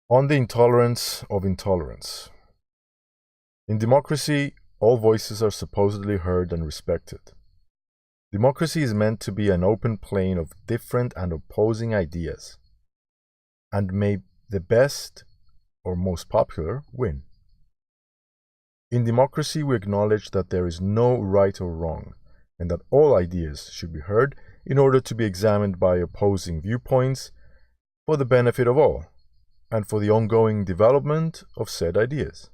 On the intolerance of intolerance. In democracy, all voices are supposedly heard and respected. Democracy is meant to be an open plain of different and opposing ideas, and may the best or most popular win. In democracy, we acknowledge that there is no right or wrong, and that all ideas should be heard in order to be examined by opposing viewpoints for the benefit of all, and for the ongoing development of said ideas.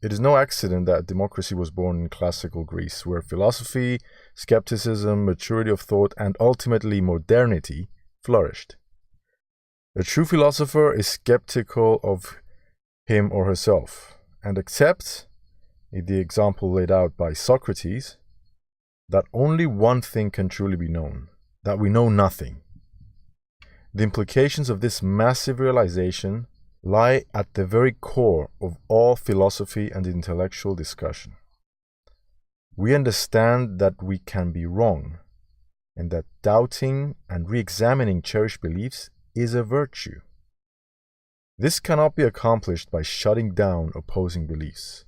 It is no accident that democracy was born in classical Greece, where philosophy, skepticism, maturity of thought, and ultimately modernity flourished. A true philosopher is skeptical of him or herself, and accepts, in the example laid out by Socrates, that only one thing can truly be known, that we know nothing. The implications of this massive realization lie at the very core of all philosophy and intellectual discussion. We understand that we can be wrong, and that doubting and re-examining cherished beliefs is a virtue. This cannot be accomplished by shutting down opposing beliefs,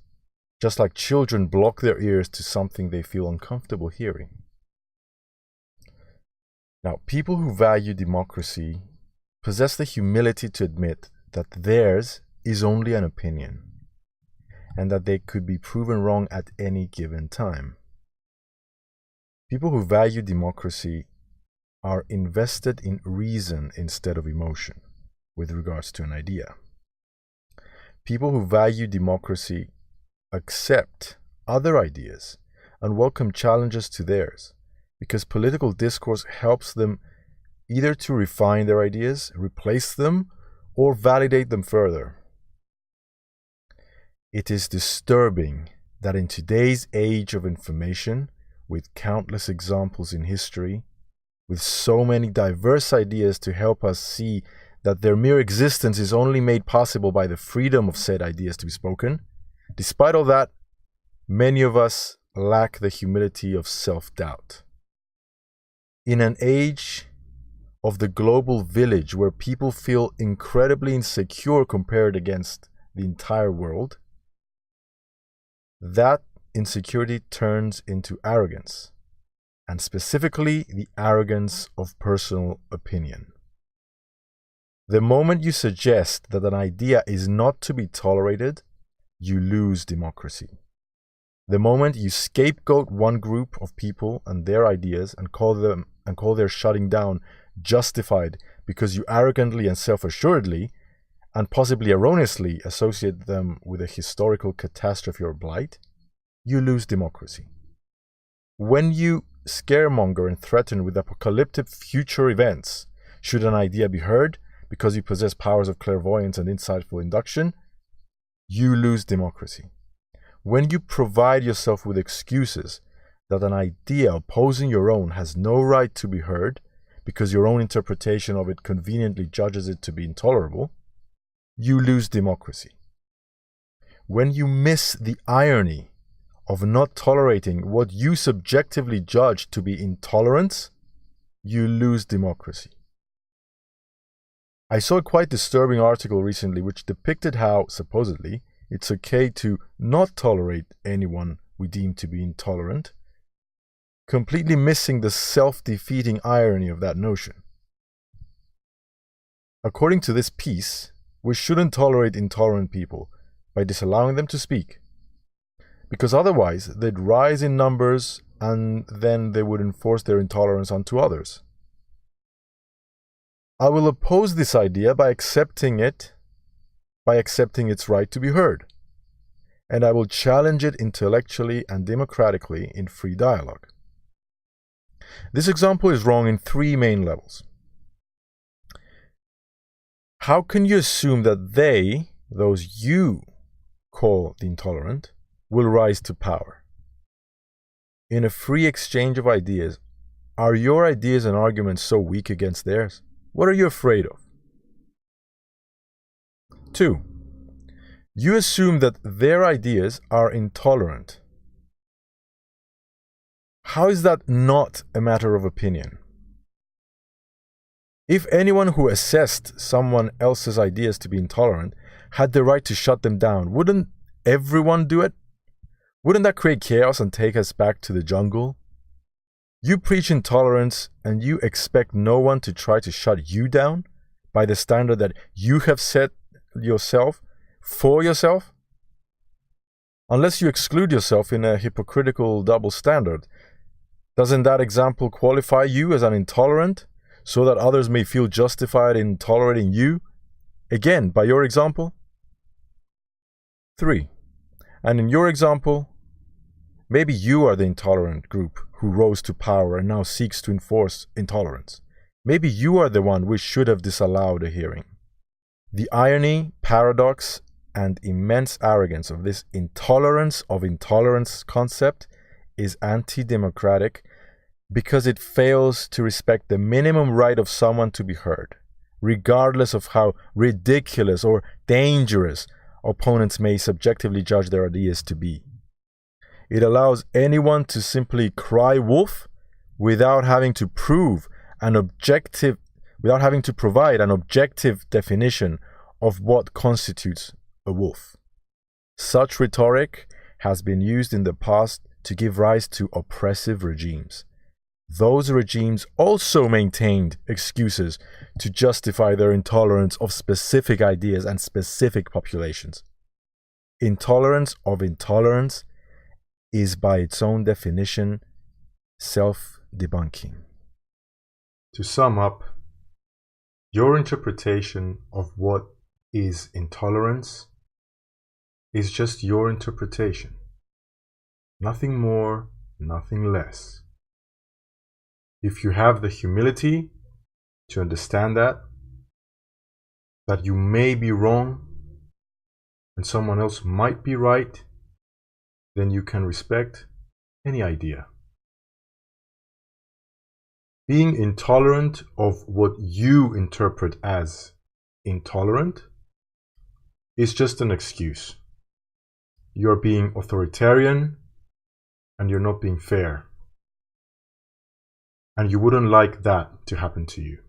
just like children block their ears to something they feel uncomfortable hearing. Now, people who value democracy possess the humility to admit that theirs is only an opinion, and that they could be proven wrong at any given time. People who value democracy are invested in reason instead of emotion with regards to an idea. People who value democracy accept other ideas and welcome challenges to theirs, because political discourse helps them either to refine their ideas, replace them, or validate them further. It is disturbing that in today's age of information, with countless examples in history, with so many diverse ideas to help us see that their mere existence is only made possible by the freedom of said ideas to be spoken, despite all that, many of us lack the humility of self-doubt. In an age of the global village where people feel incredibly insecure compared against the entire world, that insecurity turns into arrogance, and specifically the arrogance of personal opinion. The moment you suggest that an idea is not to be tolerated, you lose democracy. The moment you scapegoat one group of people and their ideas and call their shutting down justified because you arrogantly and self-assuredly and possibly erroneously associate them with a historical catastrophe or blight, you lose democracy. When you scaremonger and threaten with apocalyptic future events, should an idea be heard because you possess powers of clairvoyance and insightful induction, you lose democracy. When you provide yourself with excuses that an idea opposing your own has no right to be heard because your own interpretation of it conveniently judges it to be intolerable, you lose democracy. When you miss the irony of not tolerating what you subjectively judge to be intolerance, you lose democracy. I saw a quite disturbing article recently which depicted how, supposedly, it's okay to not tolerate anyone we deem to be intolerant, completely missing the self-defeating irony of that notion. According to this piece, we shouldn't tolerate intolerant people by disallowing them to speak, because otherwise they'd rise in numbers and then they would enforce their intolerance onto others. I will oppose this idea by accepting its right to be heard, and I will challenge it intellectually and democratically in free dialogue. This example is wrong in three main levels. How can you assume that they, those you call the intolerant, will rise to power? In a free exchange of ideas, are your ideas and arguments so weak against theirs? What are you afraid of? 2. You assume that their ideas are intolerant. How is that not a matter of opinion? If anyone who assessed someone else's ideas to be intolerant had the right to shut them down, wouldn't everyone do it? Wouldn't that create chaos and take us back to the jungle? You preach intolerance and you expect no one to try to shut you down by the standard that you have set yourself for yourself? Unless you exclude yourself in a hypocritical double standard, doesn't that example qualify you as an intolerant so that others may feel justified in tolerating you? Again, by your example? 3. And in your example, maybe you are the intolerant group who rose to power and now seeks to enforce intolerance. Maybe you are the one which should have disallowed a hearing. The irony, paradox, and immense arrogance of this intolerance of intolerance concept is anti-democratic because it fails to respect the minimum right of someone to be heard, regardless of how ridiculous or dangerous opponents may subjectively judge their ideas to be. It allows anyone to simply cry wolf without having to provide an objective definition of what constitutes a wolf. Such rhetoric has been used in the past to give rise to oppressive regimes. Those regimes also maintained excuses to justify their intolerance of specific ideas and specific populations. Intolerance of intolerance is by its own definition self-debunking. To sum up, your interpretation of what is intolerance is just your interpretation. Nothing more, nothing less. If you have the humility to understand that you may be wrong and someone else might be right, then you can respect any idea. Being intolerant of what you interpret as intolerant is just an excuse. You're being authoritarian and you're not being fair. And you wouldn't like that to happen to you.